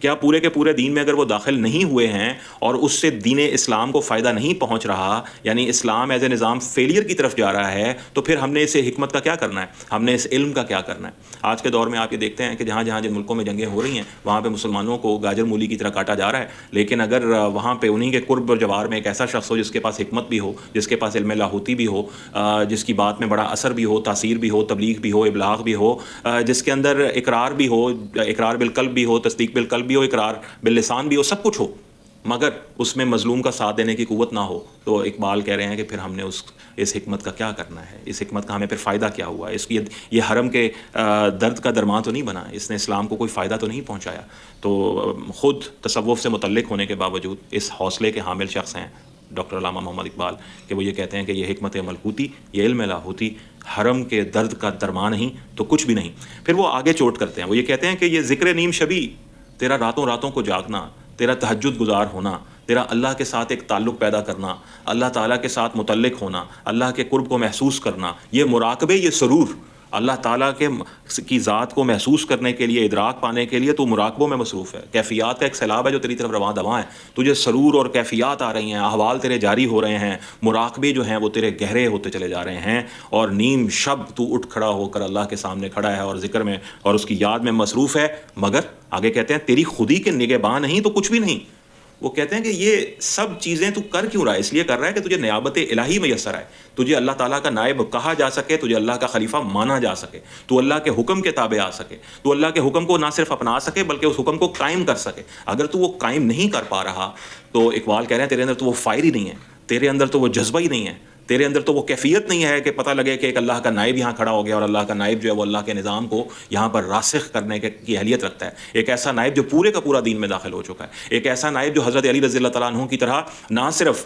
کیا پورے کے پورے دین میں اگر وہ داخل نہیں ہوئے ہیں اور اس سے دین اسلام کو فائدہ نہیں پہنچ رہا، یعنی اسلام ایز اے نظام فیلئر کی طرف جا رہا ہے، تو پھر ہم نے اس حکمت کا کیا کرنا ہے، ہم نے اس علم کا کیا کرنا ہے؟ آج کے دور میں آپ یہ دیکھتے ہیں کہ جہاں جہاں جن ملکوں میں جنگیں ہو رہی ہیں وہاں پہ مسلمانوں کو گاجر مولی کی طرح کاٹا جا رہا ہے، لیکن اگر وہاں پہ انہیں کے قرب اور جوار میں ایک ایسا شخص ہو جس کے پاس حکمت بھی ہو، جس کے پاس علم لاہوتی بھی ہو، جس کی بات میں بڑا اثر بھی ہو، تاثیر بھی ہو، تبلیغ بھی ہو، ابلاغ بھی ہو، جس کے اندر اقرار بھی ہو، اقرار بالقلب بھی ہو، تصدیق بالقلب بھی ہو، اقرار باللسان بھی ہو، سب کچھ ہو، مگر اس میں مظلوم کا ساتھ دینے کی قوت نہ ہو، تو اقبال کہہ رہے ہیں کہ پھر ہم نے اس حکمت کا کیا کرنا ہے؟ اس حکمت کا ہمیں پھر فائدہ کیا ہوا؟ اس کی یہ حرم کے درد کا درمان تو نہیں بنا، اس نے اسلام کو کوئی فائدہ تو نہیں پہنچایا۔ تو خود تصوف سے متعلق ہونے کے باوجود اس حوصلے کے حامل شخص ہیں ڈاکٹر علامہ محمد اقبال، کہ وہ یہ کہتے ہیں کہ یہ حکمت ملکوتی، یہ علم لاہوتی حرم کے درد کا درمان نہیں تو کچھ بھی نہیں۔ پھر وہ آگے چوٹ کرتے ہیں، وہ یہ کہتے ہیں کہ یہ ذکر نیم شبی، تیرا راتوں راتوں کو جاگنا، تیرا تہجد گزار ہونا، تیرا اللہ کے ساتھ ایک تعلق پیدا کرنا، اللہ تعالیٰ کے ساتھ متعلق ہونا، اللہ کے قرب کو محسوس کرنا، یہ مراقبے، یہ سرور، اللہ تعالیٰ کی ذات کو محسوس کرنے کے لیے، ادراک پانے کے لیے تو مراقبوں میں مصروف ہے۔ کیفیات کا ایک سیلاب ہے جو تیری طرف رواں دواں ہے، تجھے سرور اور کیفیات آ رہی ہیں، احوال تیرے جاری ہو رہے ہیں، مراقبے جو ہیں وہ تیرے گہرے ہوتے چلے جا رہے ہیں، اور نیم شب تو اٹھ کھڑا ہو کر اللہ کے سامنے کھڑا ہے اور ذکر میں اور اس کی یاد میں مصروف ہے، مگر آگے کہتے ہیں تیری خودی کے نگہباں نہیں تو کچھ بھی نہیں۔ وہ کہتے ہیں کہ یہ سب چیزیں تو کر کیوں رہا ہے؟ اس لیے کر رہا ہے کہ تجھے نیابت الہی میسر ہے، تجھے اللہ تعالیٰ کا نائب کہا جا سکے، تجھے اللہ کا خلیفہ مانا جا سکے، تو اللہ کے حکم کے تابع آ سکے، تو اللہ کے حکم کو نہ صرف اپنا سکے بلکہ اس حکم کو قائم کر سکے۔ اگر تو وہ قائم نہیں کر پا رہا تو اقبال کہہ رہے ہیں تیرے اندر تو وہ فائر ہی نہیں ہے، تیرے اندر تو وہ جذبہ ہی نہیں ہے، تیرے اندر تو وہ کیفیت نہیں ہے کہ پتہ لگے کہ ایک اللہ کا نائب یہاں کھڑا ہو گیا اور اللہ کا نائب جو ہے وہ اللہ کے نظام کو یہاں پر راسخ کرنے کی اہلیت رکھتا ہے، ایک ایسا نائب جو پورے کا پورا دین میں داخل ہو چکا ہے، ایک ایسا نائب جو حضرت علی رضی اللہ تعالیٰ عنہ کی طرح نہ صرف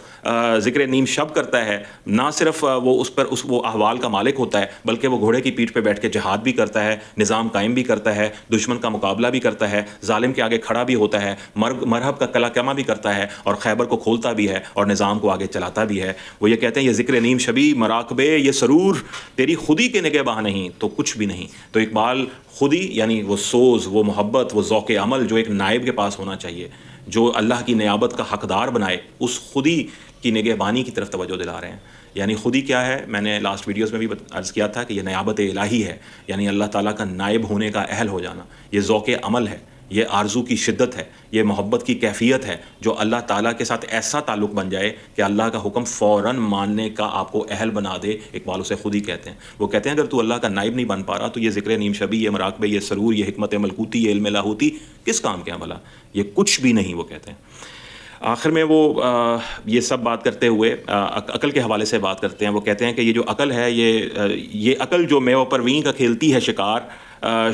ذکر نیم شب کرتا ہے، نہ صرف وہ وہ احوال کا مالک ہوتا ہے، بلکہ وہ گھوڑے کی پیٹھ پہ بیٹھ کے جہاد بھی کرتا ہے، نظام قائم بھی کرتا ہے، دشمن کا مقابلہ بھی کرتا ہے، ظالم کے آگے کھڑا بھی ہوتا ہے، مرہب کا کلا کما بھی کرتا ہے، اور خیبر کو کھولتا بھی ہے اور نظام کو آگے چلاتا بھی ہے۔ وہ یہ کہتے ہیں یہ ذکر نیم شبی، مراقبے، یہ سرور، تیری خودی کے نگہباں نہیں تو کچھ بھی نہیں۔ تو اقبال خودی یعنی وہ سوز، وہ محبت، وہ ذوق عمل جو ایک نائب کے پاس ہونا چاہیے، جو اللہ کی نیابت کا حقدار بنائے، اس خودی کی نگہبانی کی طرف توجہ دلا رہے ہیں۔ یعنی خودی کیا ہے؟ میں نے لاسٹ ویڈیوز میں بھی عرض کیا تھا کہ یہ نیابت الہی ہے، یعنی اللہ تعالیٰ کا نائب ہونے کا اہل ہو جانا، یہ ذوق عمل ہے، یہ آرزو کی شدت ہے، یہ محبت کی کیفیت ہے، جو اللہ تعالیٰ کے ساتھ ایسا تعلق بن جائے کہ اللہ کا حکم فوراً ماننے کا آپ کو اہل بنا دے۔ اقبال اسے خود ہی کہتے ہیں۔ وہ کہتے ہیں اگر تو اللہ کا نائب نہیں بن پا رہا تو یہ ذکر نیم شبی، یہ مراقبے، یہ سرور، یہ حکمت ملکوتی، یہ علم لاہوتی کس کام کے عملہ؟ یہ کچھ بھی نہیں، وہ کہتے ہیں۔ آخر میں وہ یہ سب بات کرتے ہوئے عقل کے حوالے سے بات کرتے ہیں۔ وہ کہتے ہیں کہ یہ جو عقل ہے، یہ عقل جو میوہ پروین کا کھیلتی ہے شکار،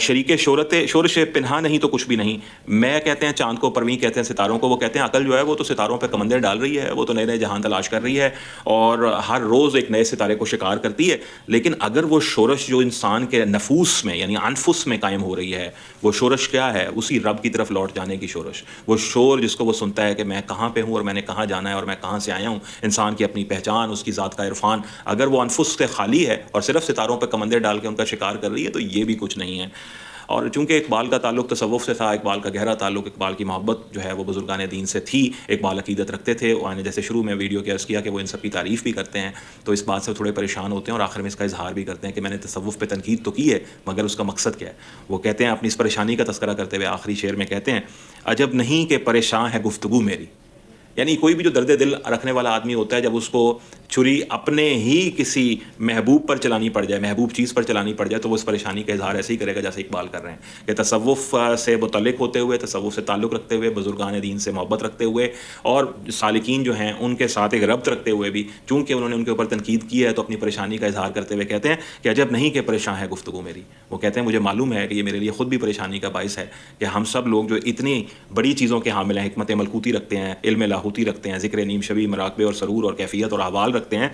شریک شورش پنہا نہیں تو کچھ بھی نہیں۔ میں کہتے ہیں چاند کو، پروین کہتے ہیں ستاروں کو۔ وہ کہتے ہیں عقل جو ہے وہ تو ستاروں پہ کمندیں ڈال رہی ہے، وہ تو نئے نئے جہان تلاش کر رہی ہے اور ہر روز ایک نئے ستارے کو شکار کرتی ہے، لیکن اگر وہ شورش جو انسان کے نفوس میں یعنی انفس میں قائم ہو رہی ہے، وہ شورش کیا ہے؟ اسی رب کی طرف لوٹ جانے کی شورش، وہ شور جس کو وہ سنتا ہے کہ میں کہاں پہ ہوں اور میں نے کہاں جانا ہے اور میں کہاں سے آیا ہوں، انسان کی اپنی پہچان، اس کی ذات کا عرفان، اگر وہ انفس سے خالی ہے اور صرف ستاروں پہ کمندے ڈال کے ان کا شکار کر رہی ہے تو یہ بھی کچھ نہیں ہے۔ اور چونکہ اقبال کا تعلق تصوف سے تھا، اقبال کا گہرا تعلق، اقبال کی محبت جو ہے وہ بزرگان دین سے تھی، اقبال عقیدت رکھتے تھے، اور جیسے شروع میں ویڈیو کے عرض کیا کہ وہ ان سب کی تعریف بھی کرتے ہیں، تو اس بات سے تھوڑے پریشان ہوتے ہیں اور آخر میں اس کا اظہار بھی کرتے ہیں کہ میں نے تصوف پہ تنقید تو کی ہے مگر اس کا مقصد کیا ہے۔ وہ کہتے ہیں اپنی اس پریشانی کا تذکرہ کرتے ہوئے آخری شعر میں کہتے ہیں عجب نہیں کہ پریشان ہے گفتگو میری، یعنی کوئی بھی جو درد دل رکھنے والا آدمی ہوتا ہے، جب اس کو چھری اپنے ہی کسی محبوب پر چلانی پڑ جائے، محبوب چیز پر چلانی پڑ جائے، تو وہ اس پریشانی کا اظہار ایسے ہی کرے گا جیسے اقبال کر رہے ہیں کہ تصوف سے متعلق ہوتے ہوئے، تصوف سے تعلق رکھتے ہوئے، بزرگان دین سے محبت رکھتے ہوئے اور سالکین جو ہیں ان کے ساتھ ایک ربط رکھتے ہوئے بھی، چونکہ انہوں نے ان کے اوپر تنقید کی ہے تو اپنی پریشانی کا اظہار کرتے ہوئے کہتے ہیں کہ عجب نہیں کہ پریشان ہے گفتگو میری۔ وہ کہتے ہیں مجھے معلوم ہے کہ یہ میرے لیے خود بھی پریشانی کا باعث ہے کہ ہم سب لوگ جو اتنی بڑی چیزوں کے حامل ہیں، حکمت ملکوتی رکھتے ہیں، علم لاہوتی رکھتے ہیں، ذکر نیم شبی، مراقبے اور سرور اور کیفیت اور احوال رکھتے ہیں،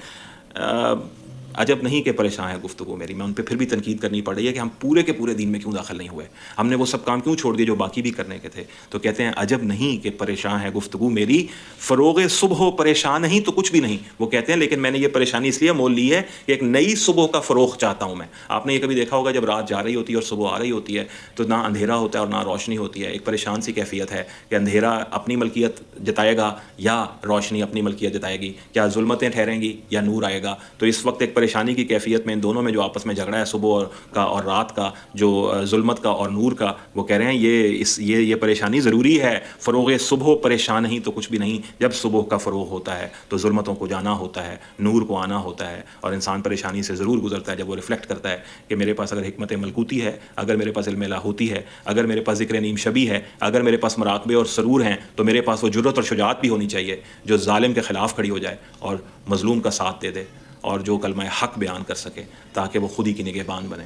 عجب نہیں کہ پریشان ہے گفتگو میری. میں ان پہ پھر بھی تنقید کرنی پڑ رہی ہے کہ ہم پورے کے پورے دین میں کیوں داخل نہیں ہوئے, ہم نے وہ سب کام کیوں چھوڑ دیے جو باقی بھی کرنے کے تھے. تو کہتے ہیں عجب نہیں کہ پریشان ہے گفتگو میری, فروغ صبح ہو پریشان نہیں تو کچھ بھی نہیں. وہ کہتے ہیں لیکن میں نے یہ پریشانی اس لیے مول لی ہے کہ ایک نئی صبح کا فروغ چاہتا ہوں میں. آپ نے یہ کبھی دیکھا ہوگا جب رات جا رہی ہوتی ہے اور صبح آ رہی ہوتی ہے تو نہ اندھیرا ہوتا ہے اور نہ روشنی ہوتی ہے, ایک پریشان سی کیفیت ہے کہ اندھیرا اپنی ملکیت جتائے گا یا روشنی اپنی ملکیت جتائے گی, کیا ظلمتیں ٹھہریں گی یا نور آئے گا. تو اس وقت ایک پریشانی کی کیفیت میں ان دونوں میں جو آپس میں جھگڑا ہے صبح کا اور رات کا, جو ظلمت کا اور نور کا, وہ کہہ رہے ہیں یہ پریشانی ضروری ہے. فروغ صبح پریشان نہیں تو کچھ بھی نہیں. جب صبح کا فروغ ہوتا ہے تو ظلمتوں کو جانا ہوتا ہے, نور کو آنا ہوتا ہے, اور انسان پریشانی سے ضرور گزرتا ہے جب وہ ریفلیکٹ کرتا ہے کہ میرے پاس اگر حکمت ملکوتی ہے, اگر میرے پاس علم لاہوتی ہے, اگر میرے پاس ذکر نیم شبی ہے, اگر میرے پاس مراقبے اور سرور ہیں, تو میرے پاس وہ جرت اور شجاعت بھی ہونی چاہیے جو ظالم کے خلاف کھڑی ہو جائے اور مظلوم کا ساتھ دے دے اور جو کلمہ حق بیان کر سکے تاکہ وہ خود ہی کی نگہبان بنے.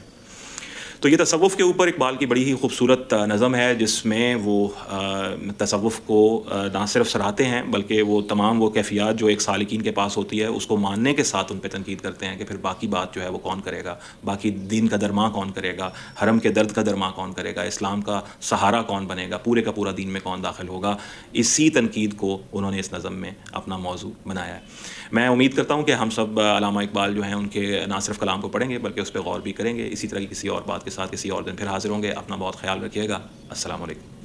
تو یہ تصوف کے اوپر اقبال کی بڑی ہی خوبصورت نظم ہے جس میں وہ تصوف کو نہ صرف سراہتے ہیں بلکہ وہ تمام وہ کیفیات جو ایک سالکین کے پاس ہوتی ہے اس کو ماننے کے ساتھ ان پہ تنقید کرتے ہیں کہ پھر باقی بات جو ہے وہ کون کرے گا, باقی دین کا درما کون کرے گا, حرم کے درد کا درما کون کرے گا, اسلام کا سہارا کون بنے گا, پورے کا پورا دین میں کون داخل ہوگا. اسی تنقید کو انہوں نے اس نظم میں اپنا موضوع بنایا ہے. میں امید کرتا ہوں کہ ہم سب علامہ اقبال جو ہیں ان کے نہ صرف کلام کو پڑھیں گے بلکہ اس پہ غور بھی کریں گے. اسی طرح کی کسی اور بات کے ساتھ کسی اور دن پھر حاضر ہوں گے. اپنا بہت خیال رکھیے گا. السلام علیکم.